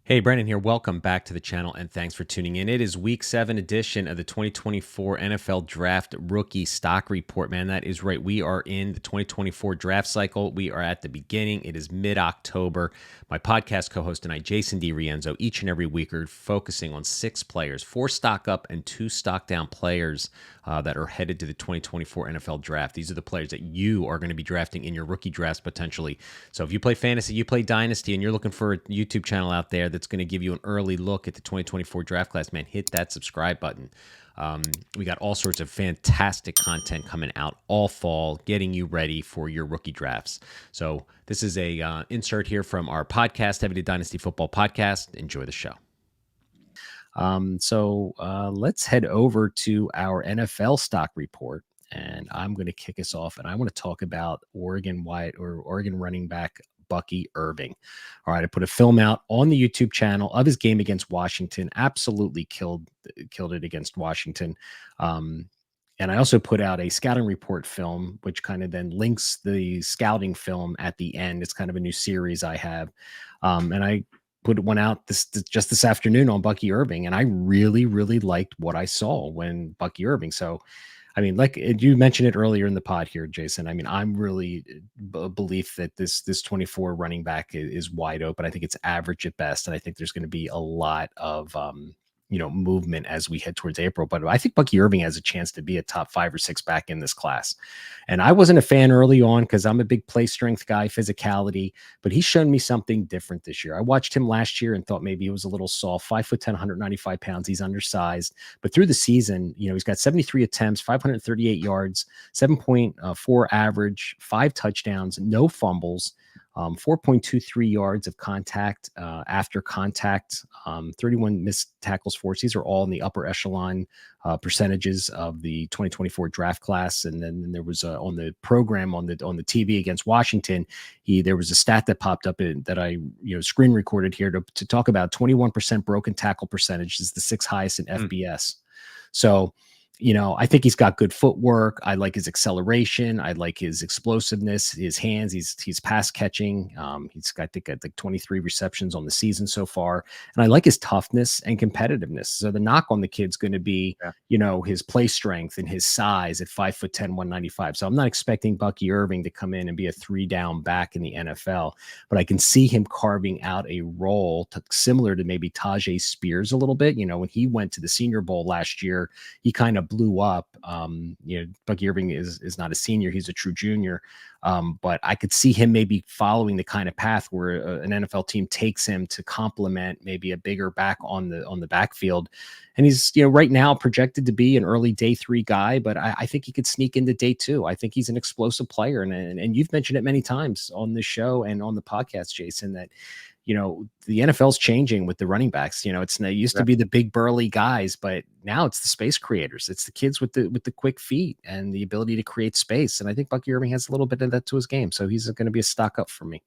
Hey, Brandon here. Welcome back to the channel and thanks for tuning in. It is week 7 edition of the 2024 NFL Draft Rookie Stock Report. Man, that is right. We are in the 2024 draft cycle. We are at the beginning. It is mid-October. My podcast co-host and I, Jason DiRienzo, each and every week are focusing on 6 players, 4 stock up and 2 stock down players that are headed to the 2024 NFL Draft. These are the players that you are going to be drafting in your rookie drafts potentially. So if you play fantasy, you play Dynasty, and you're looking for a YouTube channel out there that's going to give you an early look at the 2024 draft class, man, hit that subscribe button. We got all sorts of fantastic content coming out all fall, getting you ready for your rookie drafts. So this is a insert here from our podcast, Devy Dynasty Football Podcast. Enjoy the show. Let's head over to our NFL stock report, and I'm going to kick us off, and I want to talk about Oregon running back Bucky Irving. All right, I put a film out on the YouTube channel of his game against Washington. Absolutely killed it against Washington. And I also put out a scouting report film, which kind of then links the scouting film at the end. It's kind of a new series I have. And I put one out just this afternoon on Bucky Irving, and I really, really liked what I saw when Bucky Irving. So, I mean, like you mentioned it earlier in the pod here, Jason. I mean, I'm really a belief that this 24 running back is wide open. I think it's average at best, and I think there's going to be a lot of movement as we head towards April. But I think Bucky Irving has a chance to be a top 5 or 6 back in this class. And I wasn't a fan early on because I'm a big play strength guy, physicality, but he's shown me something different this year. I watched him last year and thought maybe he was a little soft, 5'10", 195 pounds. He's undersized, but through the season, he's got 73 attempts, 538 yards, 7.4 average, 5 touchdowns, no fumbles. 4.23 yards of contact after contact, 31 missed tackles forced. These are all in the upper echelon percentages of the 2024 draft class. And then there was on the program on the TV against Washington, there was a stat that popped up that I screen recorded here to talk about. 21% broken tackle percentage is the 6th highest in FBS. So, I think he's got good footwork. I like his acceleration. I like his explosiveness, his hands. He's pass catching. He's got, I think, 23 receptions on the season so far. And I like his toughness and competitiveness. So the knock on the kid's going to be, his play strength and his size at 5'10", 195. So I'm not expecting Bucky Irving to come in and be a 3-down back in the NFL, but I can see him carving out a role similar to maybe Tajay Spears a little bit. When he went to the Senior Bowl last year, he kind of blew up. Bucky Irving is not a senior, he's a true junior, but I could see him maybe following the kind of path where an NFL team takes him to complement maybe a bigger back on the backfield. And he's right now projected to be an early day 3 guy, but I think he could sneak into day 2. I think he's an explosive player, and you've mentioned it many times on the show and on the podcast, Jason, that the NFL's changing with the running backs. It used to be the big burly guys, but now it's the space creators. It's the kids with the quick feet and the ability to create space. And I think Bucky Irving has a little bit of that to his game. So he's going to be a stock up for me.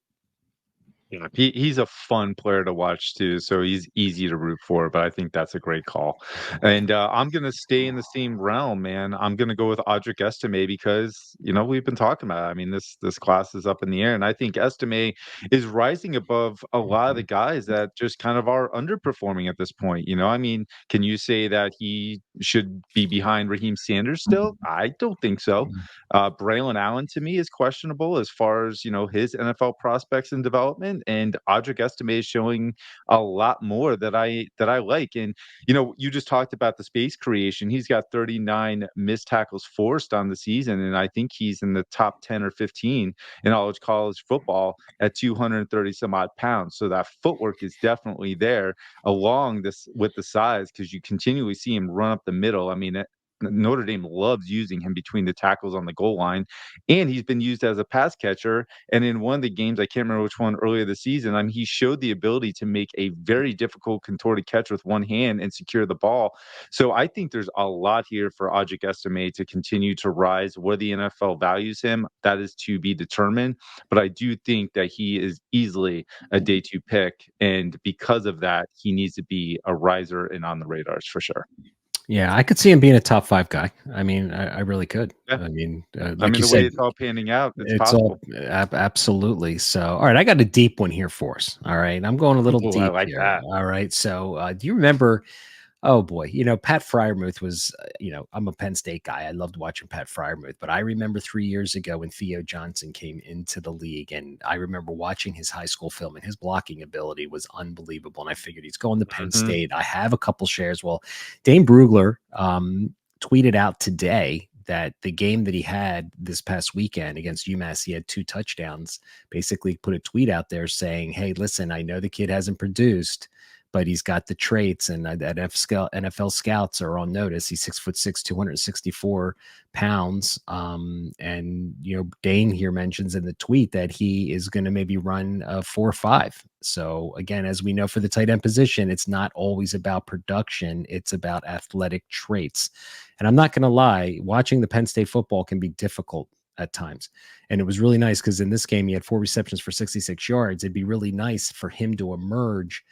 Yeah, he's a fun player to watch too, so he's easy to root for, but I think that's a great call. And I'm gonna stay in the same realm, man. I'm gonna go with Audric Estimé because we've been talking about it. I mean, this class is up in the air, and I think Estimé is rising above a lot of the guys that just kind of are underperforming at this point. I mean, can you say that he should be behind Raheem Sanders still? I don't think so. Braylon Allen to me is questionable as far as his NFL prospects and development, and Audric Estimé is showing a lot more that I like. And you just talked about the space creation. He's got 39 missed tackles forced on the season, and I think he's in the top 10 or 15 in all of college football at 230 some odd pounds. So that footwork is definitely there along this with the size, because you continually see him run up the middle. I mean, Notre Dame loves using him between the tackles on the goal line, and he's been used as a pass catcher. And in one of the games, I can't remember which one earlier this season, I mean, he showed the ability to make a very difficult contorted catch with one hand and secure the ball. So I think there's a lot here for Audric Estimé to continue to rise. Where the NFL values him, that is to be determined. But I do think that he is easily a day 2 pick, and because of that, he needs to be a riser and on the radars for sure. Yeah, I could see him being a top 5 guy. I mean, I really could. Yeah. I mean, I like mean, you the way said, it's all panning out, it's it's all possible. absolutely. So, all right, I got a deep one here for us. All right, I'm going a little Oh, I deep like here. that. All right, so do you remember? Oh boy, Pat Fryermuth was, I'm a Penn State guy. I loved watching Pat Fryermuth, but I remember 3 years ago when Theo Johnson came into the league, and I remember watching his high school film, and his blocking ability was unbelievable. And I figured he's going to Penn Mhm. State. I have a couple shares. Well, Dane Brugler tweeted out today that the game that he had this past weekend against UMass, he had 2 touchdowns. Basically, put a tweet out there saying, "Hey, listen, I know the kid hasn't produced, but he's got the traits, and that NFL scouts are on notice. He's 6'6", 264 pounds. And Dane here mentions in the tweet that he is going to maybe run a 4.5. So again, as we know for the tight end position, it's not always about production; it's about athletic traits. And I'm not going to lie, watching the Penn State football can be difficult at times. And it was really nice because in this game, he had 4 receptions for 66 yards. It'd be really nice for him to emerge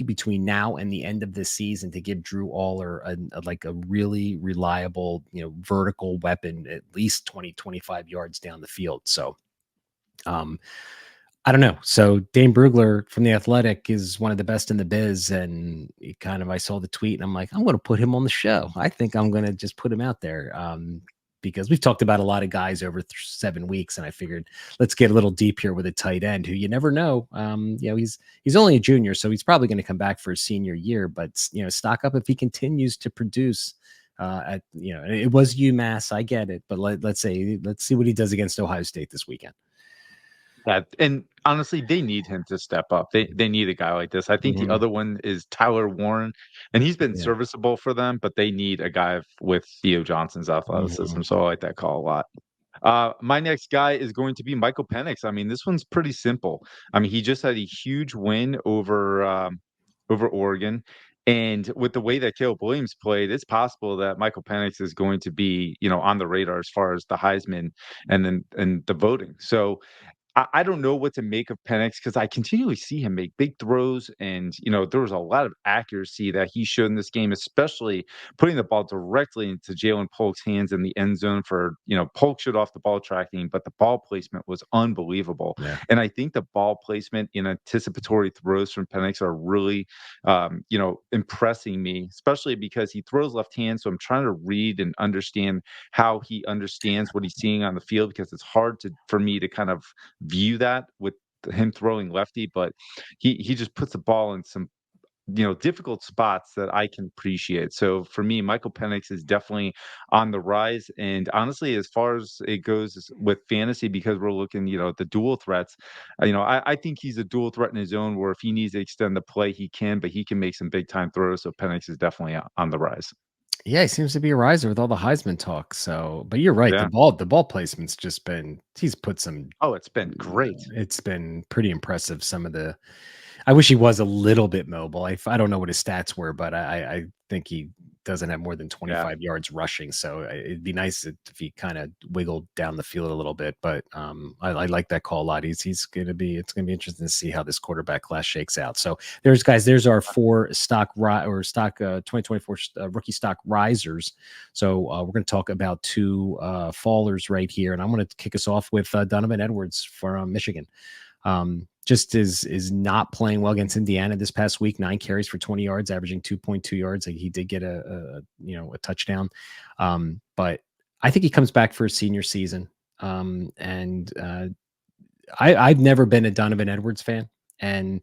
between now and the end of this season to give Drew Aller like a really reliable, vertical weapon, at least 20, 25 yards down the field. So, um, I don't know. So Dane Brugler from the Athletic is one of the best in the biz, and I saw the tweet, and I'm like, I'm going to put him on the show. I think I'm going to just put him out there, because we've talked about a lot of guys over 7 weeks, and I figured let's get a little deep here with a tight end who you never know. He's only a junior, so he's probably going to come back for his senior year, but stock up if he continues to produce. It was UMass, I get it, but let's see what he does against Ohio State this weekend. Yeah, and honestly, they need him to step up. They need a guy like this. I think the Mhm. other one is Tyler Warren, and he's been Yeah. serviceable for them, but they need a guy with Theo Johnson's athleticism. Mhm. So I like that call a lot. My next guy is going to be Michael Penix. I mean, this one's pretty simple. I mean, he just had a huge win over Oregon. And with the way that Caleb Williams played, it's possible that Michael Penix is going to be, on the radar as far as the Heisman and the voting. So I don't know what to make of Penix because I continually see him make big throws, and there was a lot of accuracy that he showed in this game, especially putting the ball directly into Jalen Polk's hands in the end zone for Polk showed off the ball tracking, but the ball placement was unbelievable. Yeah. And I think the ball placement in anticipatory throws from Penix are really impressing me, especially because he throws left hand. So I'm trying to read and understand how he understands what he's seeing on the field because it's hard for me to kind of view that with him throwing lefty, but he just puts the ball in some difficult spots that I can appreciate. So for me, Michael Penix is definitely on the rise. And honestly, as far as it goes with fantasy, because we're looking, at the dual threats, I think he's a dual threat in his own. Where if he needs to extend the play, he can, but he can make some big time throws. So Penix is definitely on the rise. Yeah, he seems to be a riser with all the Heisman talk. So, but you're right. Yeah. The ball placement's just been, he's put some, Oh, it's been great. it's been pretty impressive. Some of the, I wish he was a little bit mobile. I don't know what his stats were, but I think he doesn't have more than Yeah. 25 yards rushing. So it'd be nice if he kind of wiggled down the field a little bit. But I like that call a lot. It's gonna be interesting to see how this quarterback class shakes out. So there's our 4 stock 2024 rookie stock risers. So we're going to talk about 2 fallers right here, and I'm going to kick us off with Donovan Edwards from Michigan. Just is not playing well against Indiana this past week. 9 carries for 20 yards, averaging 2.2 yards. Like he did get a touchdown, but I think he comes back for his senior season. And I've never been a Donovan Edwards fan, and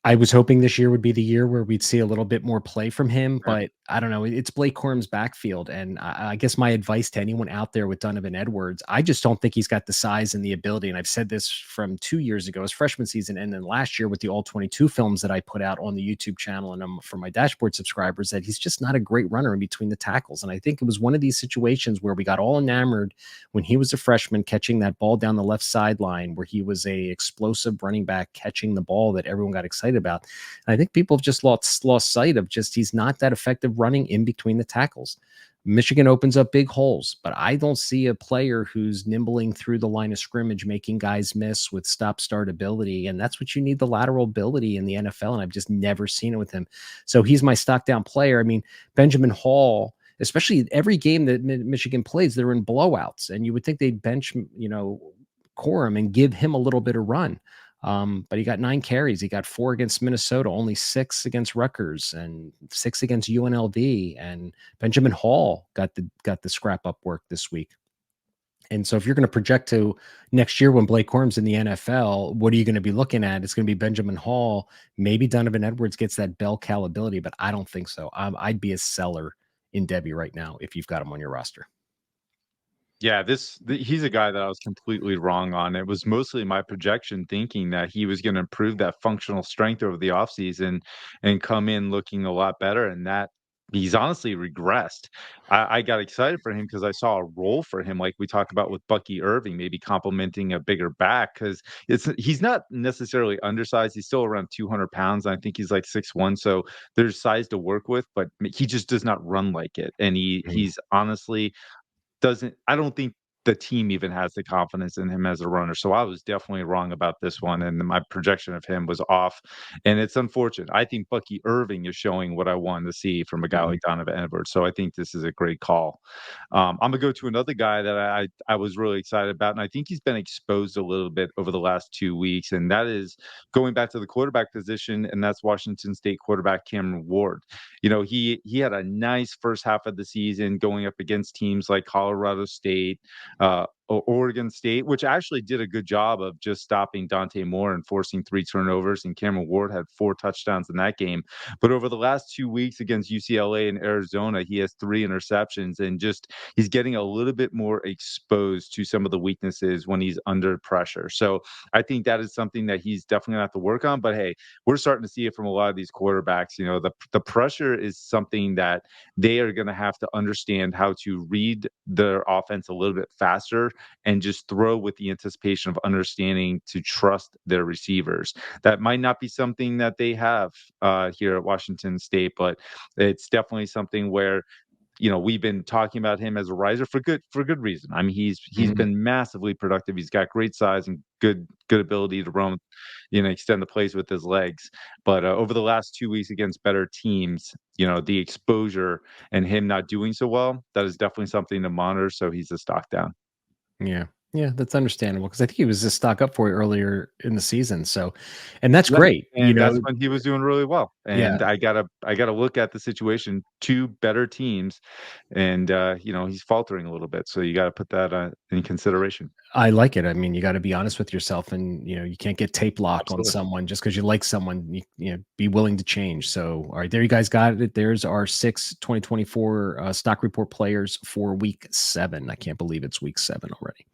I was hoping this year would be the year where we'd see a little bit more play from him, Yeah. but I don't know. It's Blake Corum's backfield. And I guess my advice to anyone out there with Donovan Edwards, I just don't think he's got the size and the ability. And I've said this from 2 years ago, his freshman season, and then last year with the all 22 films that I put out on the YouTube channel and for my dashboard subscribers, that he's just not a great runner in between the tackles. And I think it was one of these situations where we got all enamored when he was a freshman catching that ball down the left sideline, where he was a explosive running back catching the ball that everyone got excited about. And I think people have just lost sight of just he's not that effective running in between the tackles. Michigan opens up big holes, but I don't see a player who's nimbling through the line of scrimmage, making guys miss with stop-start ability, and that's what you need, the lateral ability in the NFL, and I've just never seen it with him. So he's my stock down player. I mean, Benjamin Hall, especially every game that Michigan plays, they're in blowouts, and you would think they'd bench, Corum and give him a little bit of run. But he got 9 carries. He got 4 against Minnesota, only 6 against Rutgers, and 6 against UNLV. And Benjamin Hall got the scrap up work this week. And so if you're going to project to next year when Blake Corum's in the NFL, what are you going to be looking at? It's going to be Benjamin Hall. Maybe Donovan Edwards gets that bell cow ability, but I don't think so. I'd be a seller in Devy right now if you've got him on your roster. Yeah, he's a guy that I was completely wrong on. It was mostly my projection thinking that he was going to improve that functional strength over the offseason and come in looking a lot better. And that he's honestly regressed. I got excited for him because I saw a role for him, like we talked about with Bucky Irving, maybe complementing a bigger back because he's not necessarily undersized. He's still around 200 pounds. I think he's like 6'1". So there's size to work with, but he just does not run like it. And he's honestly doesn't I don't think the team even has the confidence in him as a runner. So I was definitely wrong about this one, and my projection of him was off. And it's unfortunate. I think Bucky Irving is showing what I wanted to see from a guy like Donovan Edwards. So I think this is a great call. I'm gonna go to another guy that I was really excited about, and I think he's been exposed a little bit over the last 2 weeks, and that is going back to the quarterback position, and that's Washington State quarterback Cameron Ward. He had a nice first half of the season going up against teams like Colorado State, Oregon State, which actually did a good job of just stopping Dante Moore and forcing 3 turnovers, and Cameron Ward had 4 touchdowns in that game. But over the last 2 weeks against UCLA and Arizona, he has 3 interceptions, and just he's getting a little bit more exposed to some of the weaknesses when he's under pressure. So I think that is something that he's definitely gonna have to work on. But hey, we're starting to see it from a lot of these quarterbacks. The pressure is something that they are going to have to understand how to read their offense a little bit faster and just throw with the anticipation of understanding to trust their receivers. That might not be something that they have here at Washington State, but it's definitely something where we've been talking about him as a riser for good reason. I mean, he's been massively productive. He's got great size and good ability to run, extend the plays with his legs. But over the last 2 weeks against better teams, the exposure and him not doing so well, that is definitely something to monitor. So he's a stock down. Yeah. Yeah, that's understandable because I think he was just stock up for you earlier in the season. So, and that's Yeah, great. and that's when he was doing really well. Yeah, And I gotta look at the situation, 2 better teams, and he's faltering a little bit. So you got to put that in consideration. I like it. I mean, you got to be honest with yourself, and you can't get tape lock on Absolutely. someone just because you like someone. Be willing to change. So, all right, there you guys got it. There's our 2024 stock report players for week 7. I can't believe it's week 7 already.